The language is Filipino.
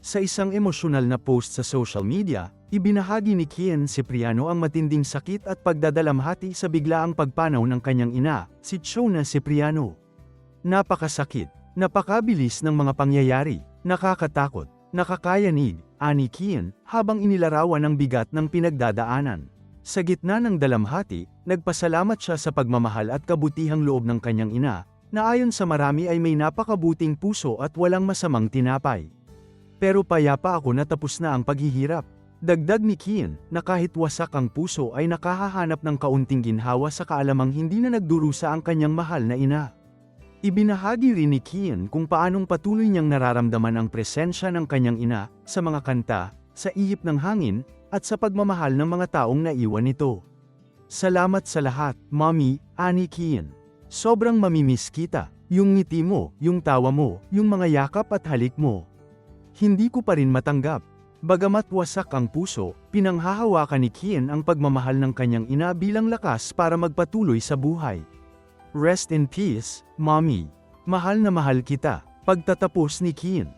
Sa isang emosyonal na post sa social media, ibinahagi ni Kian Cipriano ang matinding sakit at pagdadalamhati sa biglaang pagpanaw ng kanyang ina, si Chona Cipriano. Napakasakit, napakabilis ng mga pangyayari, nakakatakot, nakakayanig, ani Kian, habang inilarawan ang bigat ng pinagdadaanan. Sa gitna ng dalamhati, nagpasalamat siya sa pagmamahal at kabutihang loob ng kanyang ina, na ayon sa marami ay may napakabuting puso at walang masamang tinapay. Pero payapa ako na tapos na ang paghihirap. Dagdag ni Kian, na kahit wasak ang puso ay nakahahanap ng kaunting ginhawa sa kaalamang hindi na nagdurusa ang kanyang mahal na ina. Ibinahagi rin ni Kian kung paanong patuloy niyang nararamdaman ang presensya ng kanyang ina, sa mga kanta, sa ihip ng hangin, at sa pagmamahal ng mga taong naiwan nito. Salamat sa lahat, Mommy, ani Kian. Sobrang mamimiss kita, yung ngiti mo, yung tawa mo, yung mga yakap at halik mo. Hindi ko pa rin matanggap. Bagamat wasak ang puso, pinanghahawakan ni Kian ang pagmamahal ng kanyang ina bilang lakas para magpatuloy sa buhay. Rest in peace, Mommy. Mahal na mahal kita. Pagtatapos ni Kian.